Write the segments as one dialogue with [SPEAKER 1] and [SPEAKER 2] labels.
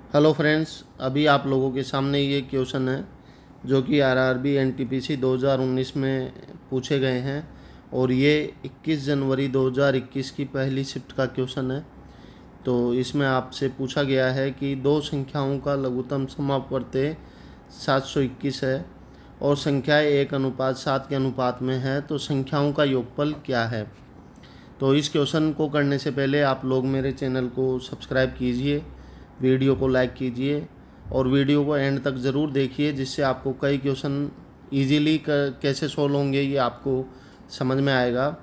[SPEAKER 1] Hello friends, अभी आप लोगों के सामने ये क्वेश्चन है जो कि आरआरबी एनटीपीसी 2019 में पूछे गए हैं और ये 21 जनवरी 2021 की पहली शिफ्ट का क्वेश्चन है। तो इसमें आपसे पूछा गया है कि दो संख्याओं का लघुत्तम समापवर्ती 721 है और संख्याएं 1:7 के अनुपात में है, तो संख्याओं का योगफल क्या है। तो इस क्वेश्चन को करने से पहले आप लोग मेरे चैनल को सब्सक्राइब कीजिए, वीडियो को लाइक कीजिए और वीडियो को एंड तक ज़रूर देखिए, जिससे आपको कई क्वेश्चन ईजीली कैसे सोल्व होंगे ये आपको समझ में आएगा।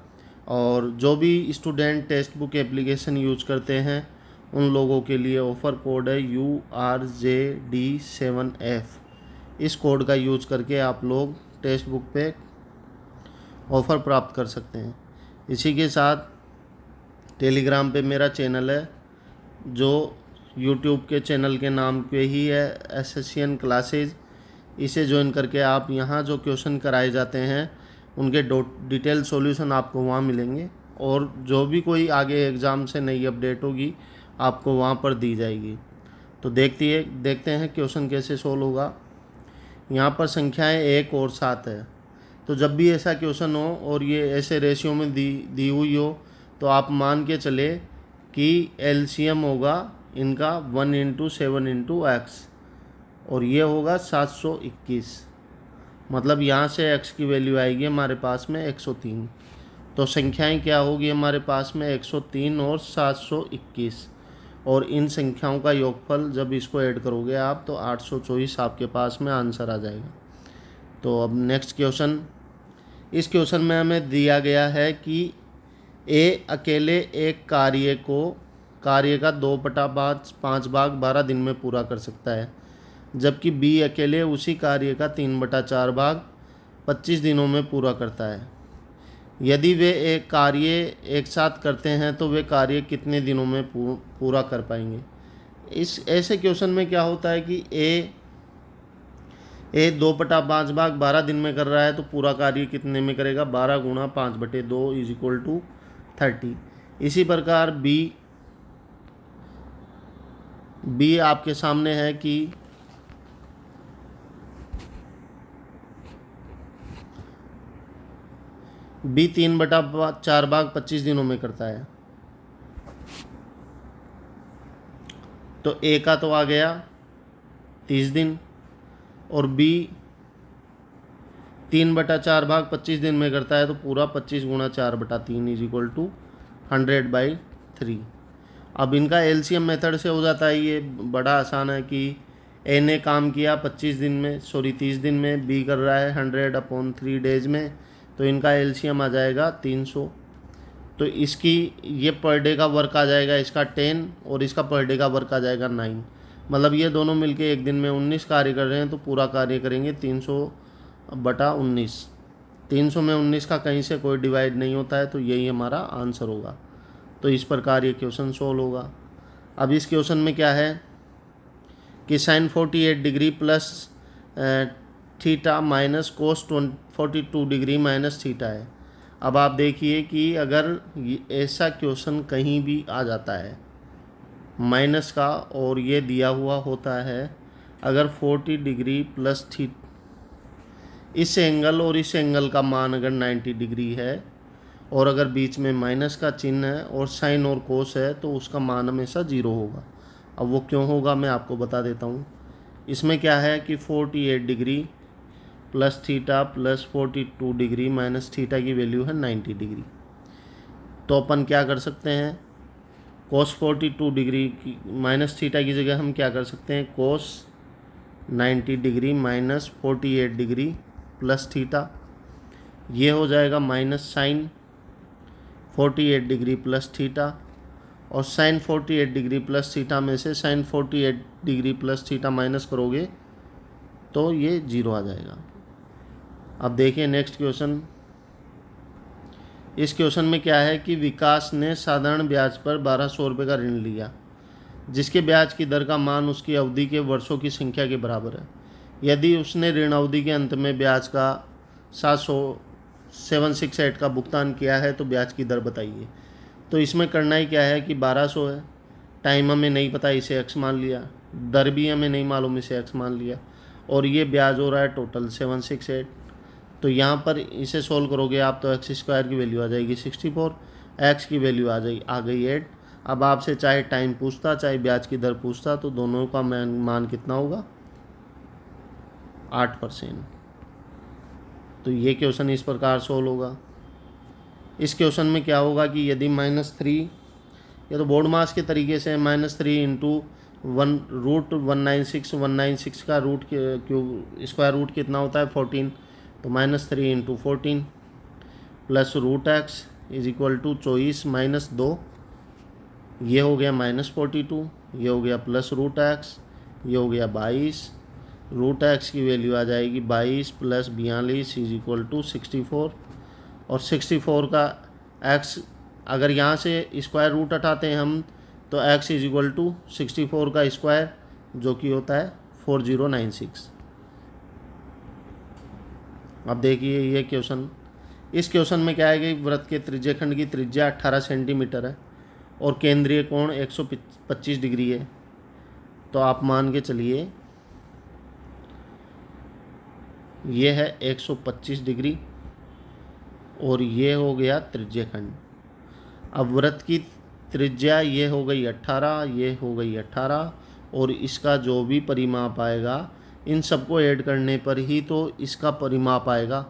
[SPEAKER 1] और जो भी student text book application use करते हैं उन लोगों के लिए ऑफ़र कोड है URJD7F। इस कोड का यूज़ करके आप लोग टेक्स्ट बुक पे ऑफ़र प्राप्त कर सकते हैं। इसी के साथ टेलीग्राम पे मेरा चैनल है जो यूट्यूब के चैनल के नाम पे ही है, एसएससीएन क्लासेज। इसे ज्वाइन करके आप यहाँ जो क्वेश्चन कराए जाते हैं उनके डिटेल सॉल्यूशन आपको वहाँ मिलेंगे और जो भी कोई आगे एग्ज़ाम से नई अपडेट होगी आपको वहाँ पर दी जाएगी। तो देखते हैं क्वेश्चन कैसे सोल्व होगा। यहाँ पर संख्याएं 1 और 7 है, तो जब भी ऐसा क्वेश्चन हो और ये ऐसे रेशियो में दी हुई हो तो आप मान के चले कि एलसीएम होगा इनका 1 × 7 × x और ये होगा 721। मतलब यहाँ से x की वैल्यू आएगी हमारे पास में 103। तो संख्याएं क्या होगी हमारे पास में 103 और 721, और इन संख्याओं का योगफल जब इसको ऐड करोगे आप तो 824 आपके पास में आंसर आ जाएगा। तो अब नेक्स्ट क्वेश्चन, इस क्वेश्चन में हमें दिया गया है कि ए अकेले एक कार्य का 2/5 भाग 12 दिन में पूरा कर सकता है, जबकि बी अकेले उसी कार्य का 3/4 भाग 25 दिनों में पूरा करता है। यदि वे एक कार्य एक साथ करते हैं तो वे कार्य कितने दिनों में पूरा कर पाएंगे। इस ऐसे क्वेश्चन में क्या होता है कि ए 2/5 भाग 12 दिन में कर रहा है तो पूरा कार्य कितने में करेगा, 12 × 5/2 = 30। इसी प्रकार बी आपके सामने है कि बी 3/4 भाग 25 दिनों में करता है। तो ए का तो आ गया 30 दिन और बी 3/4 भाग 25 दिन में करता है, तो पूरा 25 × 4/3 = 100/3। अब इनका एलसीएम मेथड से हो जाता है, ये बड़ा आसान है कि ए ने काम किया 30 दिन में, बी कर रहा है 100/3 डेज में, तो इनका एलसीएम आ जाएगा 300। तो इसकी ये पर डे का वर्क आ जाएगा इसका 10 और इसका पर डे का वर्क आ जाएगा 9। मतलब ये दोनों मिलके एक दिन में 19 कार्य कर रहे हैं, तो पूरा कार्य करेंगे 300/19। 300 में 19 का कहीं से कोई डिवाइड नहीं होता है, तो यही हमारा आंसर होगा। तो इस प्रकार ये क्वेश्चन सोल्व होगा। अब इस क्वेश्चन में क्या है कि sin 48 degree plus theta minus cos 42 degree minus theta है। अब आप देखिए कि अगर ऐसा क्वेश्चन कहीं भी आ जाता है माइनस का और ये दिया हुआ होता है, अगर 40 डिग्री प्लस थीटा, इस एंगल और इस एंगल का मान अगर 90 डिग्री है और अगर बीच में माइनस का चिन्ह है और साइन और कोस है, तो उसका मान हमेशा 0 होगा। अब वो क्यों होगा मैं आपको बता देता हूँ। इसमें क्या है कि 48 degree plus theta plus 42 degree minus theta की वैल्यू है 90 डिग्री। तो अपन क्या कर सकते हैं, कोस 42 डिग्री की माइनस थीटा की जगह हम क्या कर सकते हैं, cos 90 degree minus 48 degree plus theta, ये हो जाएगा minus sine 48 degree plus theta, और साइन 48 डिग्री प्लस थीटा में से sine 48 degree plus theta minus करोगे तो ये 0 आ जाएगा। अब देखिए नेक्स्ट क्वेश्चन। इस क्वेश्चन में क्या है कि विकास ने साधारण ब्याज पर 1200 रुपये का ऋण लिया, जिसके ब्याज की दर का मान उसकी अवधि के वर्षों की संख्या के बराबर है। यदि उसने ऋण अवधि के अंत में ब्याज का 768 का भुगतान किया है तो ब्याज की दर बताइए। तो इसमें करना ही क्या है कि 1200 है, टाइम हमें नहीं पता, इसे x मान लिया, दर भी हमें नहीं मालूम, इसे x मान लिया, और ये ब्याज हो रहा है टोटल 768। तो यहाँ पर इसे सोल्व करोगे आप तो एक्स स्क्वायर की वैल्यू आ जाएगी 64, एक्स की वैल्यू आ गई 8। अब आपसे चाहे टाइम पूछता चाहे ब्याज की दर पूछता तो दोनों का मान कितना होगा, 8%। तो ये क्वेश्चन इस प्रकार सोल्व होगा। इस क्वेश्चन में क्या होगा कि यदि -3, या तो बोर्ड मास के तरीके से -3 इंटू 1√196 का रूट स्क्वायर रूट कितना होता है 14, तो -3 into 14 plus √x is equal to 24 - 2, ये हो गया -42, ये हो गया प्लस √x, ये हो गया 22। √x की वैल्यू आ जाएगी 22 + 42 इज इक्वल टू 64, और 64 का x अगर यहाँ से स्क्वायर रूट हटाते हैं हम तो x इज इक्वल टू 64 का स्क्वायर जो कि होता है 4096। अब देखिए ये क्वेश्चन, इस क्वेश्चन में क्या है कि वृत्त के त्रिज्यखंड की त्रिज्या 18 सेंटीमीटर है और केंद्रीय कोण 125 डिग्री है। तो आप मान के चलिए ये है 125 डिग्री और ये हो गया त्रिज्यखंड। अब वृत्त की त्रिज्या ये हो गई 18, ये हो गई 18, और इसका जो भी परिमाप आएगा इन सबको ऐड करने पर ही तो इसका परिमाप आएगा।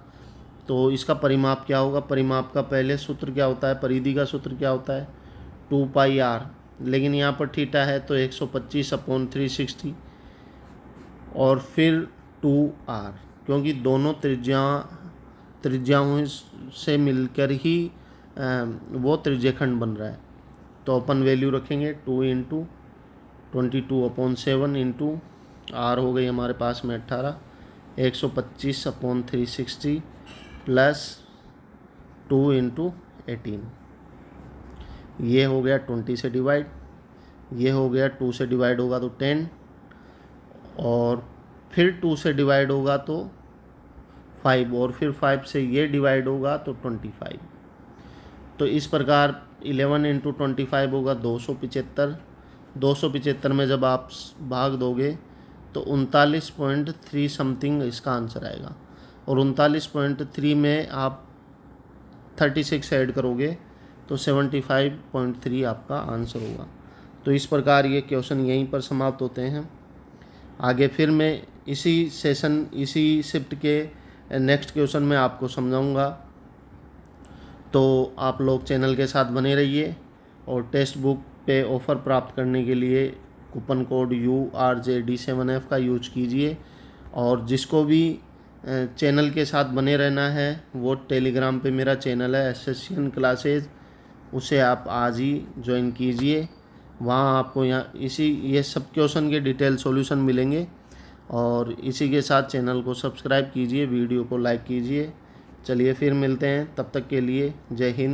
[SPEAKER 1] तो इसका परिमाप क्या होगा, परिमाप का पहले सूत्र क्या होता है, परिधि का सूत्र क्या होता है 2πr, लेकिन यहाँ पर थीटा है तो 125/360 और फिर 2r, क्योंकि दोनों त्रिज्याओं से मिलकर ही वो त्रिज्यखंड बन रहा है। तो अपन वैल्यू रखेंगे 2 × 22/7 इंटू r हो गई हमारे पास में 18, 125/360 प्लस 2 × 18, ये हो गया 20 से डिवाइड, ये हो गया 2 से डिवाइड होगा तो 10, और फिर 2 से डिवाइड होगा तो 5, और फिर 5 से ये डिवाइड होगा तो 25। तो इस प्रकार 11 × 25 होगा 275। 275 में जब आप भाग दोगे तो 39.3 समथिंग इसका आंसर आएगा, और 39.3 में आप 36 ऐड करोगे तो 75.3 आपका आंसर होगा। तो इस प्रकार ये क्वेश्चन यहीं पर समाप्त होते हैं। आगे फिर मैं इसी शिफ्ट के नेक्स्ट क्वेश्चन में आपको समझाऊंगा। तो आप लोग चैनल के साथ बने रहिए, और टेक्स्ट बुक पे ऑफ़र प्राप्त करने के लिए कूपन कोड URJD7F का यूज कीजिए। और जिसको भी चैनल के साथ बने रहना है वो टेलीग्राम पे मेरा चैनल है एसेसियन क्लासेज, उसे आप आज ही ज्वाइन कीजिए। वहाँ आपको ये सब क्वेश्चन के डिटेल सॉल्यूशन मिलेंगे। और इसी के साथ चैनल को सब्सक्राइब कीजिए, वीडियो को लाइक कीजिए। चलिए फिर मिलते हैं, तब तक के लिए जय हिंद।